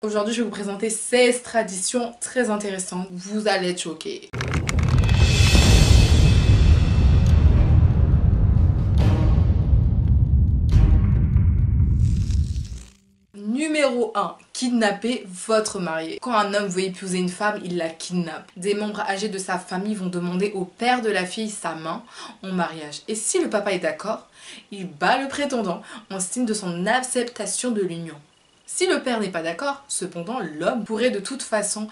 Aujourd'hui, je vais vous présenter 16 traditions très intéressantes. Vous allez être choqués. Numéro 1. Kidnapper votre marié. Quand un homme veut épouser une femme, il la kidnappe. Des membres âgés de sa famille vont demander au père de la fille sa main en mariage. Et si le papa est d'accord, il bat le prétendant en signe de son acceptation de l'union. Si le père n'est pas d'accord, cependant, l'homme pourrait de toute façon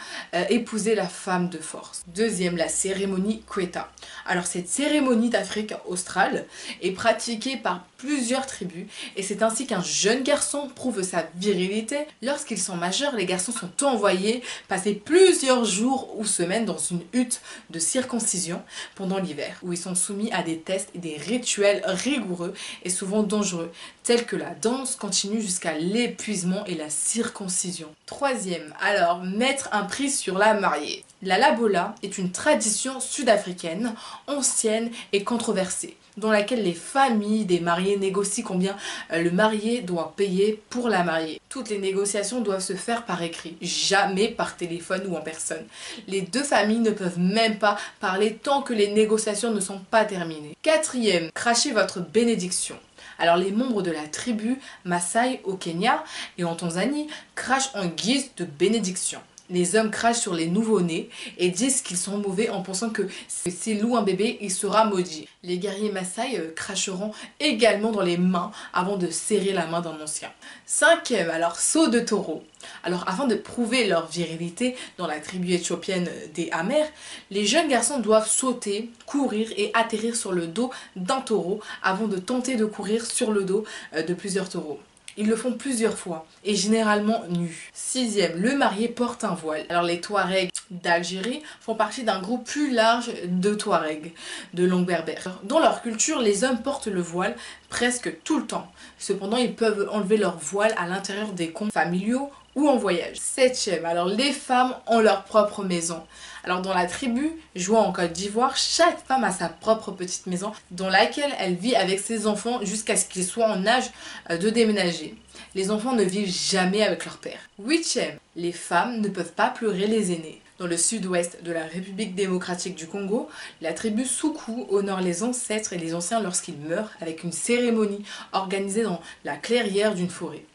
épouser la femme de force. Deuxième, la cérémonie Kweta. Alors cette cérémonie d'Afrique australe est pratiquée par plusieurs tribus et c'est ainsi qu'un jeune garçon prouve sa virilité. Lorsqu'ils sont majeurs, les garçons sont envoyés passer plusieurs jours ou semaines dans une hutte de circoncision pendant l'hiver, où ils sont soumis à des tests et des rituels rigoureux et souvent dangereux, tels que la danse continue jusqu'à l'épuisement et la circoncision. Troisième, alors mettre un prix sur la mariée. La labola est une tradition sud-africaine, ancienne et controversée, dans laquelle les familles des mariés négocient combien le marié doit payer pour la mariée. Toutes les négociations doivent se faire par écrit, jamais par téléphone ou en personne. Les deux familles ne peuvent même pas parler tant que les négociations ne sont pas terminées. Quatrième, crachez votre bénédiction. Alors les membres de la tribu Maasai au Kenya et en Tanzanie crachent en guise de bénédiction. Les hommes crachent sur les nouveau-nés et disent qu'ils sont mauvais en pensant que s'ils louent un bébé, il sera maudit. Les guerriers Maasai cracheront également dans les mains avant de serrer la main d'un ancien. Cinquième, alors saut de taureau. Alors afin de prouver leur virilité dans la tribu éthiopienne des Amers, les jeunes garçons doivent sauter, courir et atterrir sur le dos d'un taureau avant de tenter de courir sur le dos de plusieurs taureaux. Ils le font plusieurs fois et généralement nus. Sixième, le marié porte un voile. Alors les Touaregs d'Algérie font partie d'un groupe plus large de Touaregs, de langue berbère. Dans leur culture, les hommes portent le voile presque tout le temps. Cependant, ils peuvent enlever leur voile à l'intérieur des comptes familiaux ou en voyage. Septième, alors les femmes ont leur propre maison. Alors dans la tribu, jouant en Côte d'Ivoire, chaque femme a sa propre petite maison dans laquelle elle vit avec ses enfants jusqu'à ce qu'ils soient en âge de déménager. Les enfants ne vivent jamais avec leur père. Huitième, les femmes ne peuvent pas pleurer les aînés. Dans le sud-ouest de la République démocratique du Congo, la tribu Soukou honore les ancêtres et les anciens lorsqu'ils meurent avec une cérémonie organisée dans la clairière d'une forêt.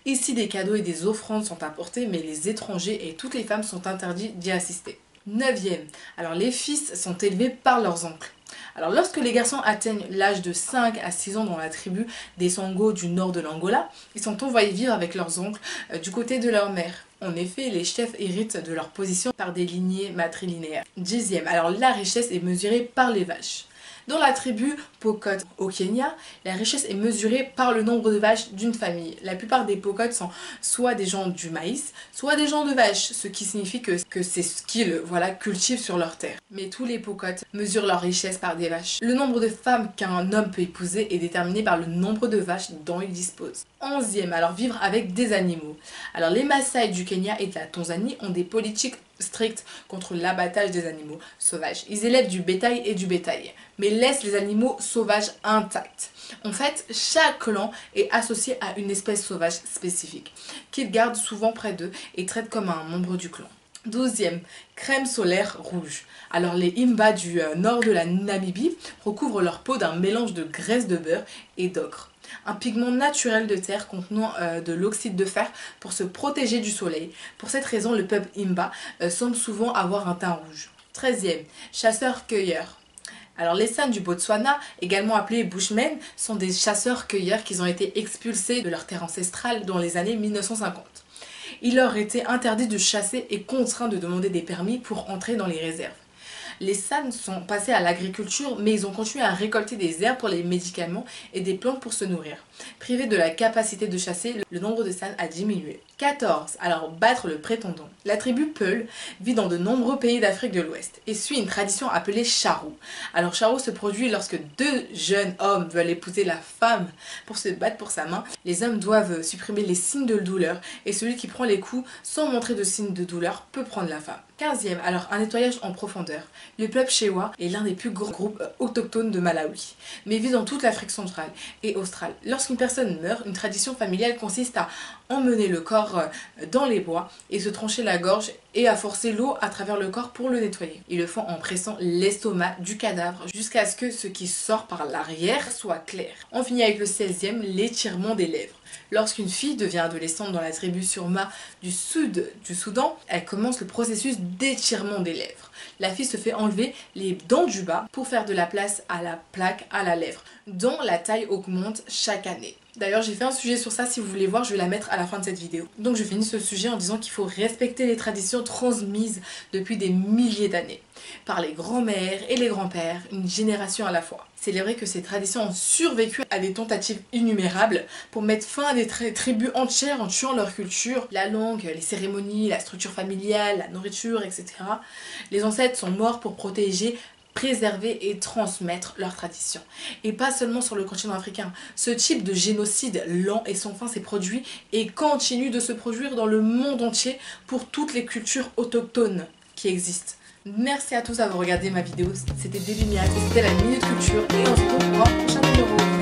Ici, des cadeaux et des offrandes sont apportés, mais les étrangers et toutes les femmes sont interdits d'y assister. Neuvième, alors les fils sont élevés par leurs oncles. Alors lorsque les garçons atteignent l'âge de 5 à 6 ans dans la tribu des Sango du nord de l'Angola, ils sont envoyés vivre avec leurs oncles du côté de leur mère. En effet, les chefs héritent de leur position par des lignées matrilinéaires. Dixième, alors la richesse est mesurée par les vaches. Dans la tribu Pokot au Kenya, la richesse est mesurée par le nombre de vaches d'une famille. La plupart des Pokot sont soit des gens du maïs, soit des gens de vaches, ce qui signifie que c'est ce qu'ils cultivent sur leur terre. Mais tous les Pokot mesurent leur richesse par des vaches. Le nombre de femmes qu'un homme peut épouser est déterminé par le nombre de vaches dont il dispose. Onzième, alors vivre avec des animaux. Alors les Maasai du Kenya et de la Tanzanie ont des politiques strictes contre l'abattage des animaux sauvages. Ils élèvent du bétail et du bétail, mais laissent les animaux sauvages intacts. En fait, chaque clan est associé à une espèce sauvage spécifique, qu'ils gardent souvent près d'eux et traitent comme un membre du clan. Douzième, crème solaire rouge. Alors les Imba du nord de la Namibie recouvrent leur peau d'un mélange de graisse de beurre et d'ocre, un pigment naturel de terre contenant de l'oxyde de fer pour se protéger du soleil. Pour cette raison, le peuple Imba semble souvent avoir un teint rouge. Treizième, chasseurs-cueilleurs. Alors les San du Botswana, également appelés Bushmen, sont des chasseurs-cueilleurs qui ont été expulsés de leur terre ancestrale dans les années 1950. Il leur était interdit de chasser et contraints de demander des permis pour entrer dans les réserves. Les San sont passés à l'agriculture, mais ils ont continué à récolter des herbes pour les médicaments et des plantes pour se nourrir. Privés de la capacité de chasser, le nombre de San a diminué. 14. Alors battre le prétendant. La tribu Peul vit dans de nombreux pays d'Afrique de l'Ouest et suit une tradition appelée charou. Alors charou se produit lorsque deux jeunes hommes veulent épouser la femme pour se battre pour sa main. Les hommes doivent supprimer les signes de douleur et celui qui prend les coups sans montrer de signes de douleur peut prendre la femme. 15e, alors un nettoyage en profondeur. Le peuple Shewa est l'un des plus gros groupes autochtones de Malawi, mais vit dans toute l'Afrique centrale et australe. Lorsque Lorsqu'une personne meurt, une tradition familiale consiste à emmener le corps dans les bois et se trancher la gorge et à forcer l'eau à travers le corps pour le nettoyer. Ils le font en pressant l'estomac du cadavre jusqu'à ce que ce qui sort par l'arrière soit clair. On finit avec le 16e, l'étirement des lèvres. Lorsqu'une fille devient adolescente dans la tribu Surma du sud du Soudan, elle commence le processus d'étirement des lèvres. La fille se fait enlever les dents du bas pour faire de la place à la plaque à la lèvre, dont la taille augmente chaque année. D'ailleurs, j'ai fait un sujet sur ça, si vous voulez voir, je vais la mettre à la fin de cette vidéo. Donc je finis ce sujet en disant qu'il faut respecter les traditions transmises depuis des milliers d'années, par les grands-mères et les grands-pères, une génération à la fois. C'est vrai que ces traditions ont survécu à des tentatives innumérables pour mettre fin à des tribus entières en tuant leur culture, la langue, les cérémonies, la structure familiale, la nourriture, etc. Les ancêtres sont morts pour protéger, préserver et transmettre leurs traditions. Et pas seulement sur le continent africain. Ce type de génocide lent et sans fin s'est produit et continue de se produire dans le monde entier pour toutes les cultures autochtones qui existent. Merci à tous d'avoir regardé ma vidéo, c'était Debbie Miat, c'était la Minute Culture et on se retrouve pour un prochain numéro.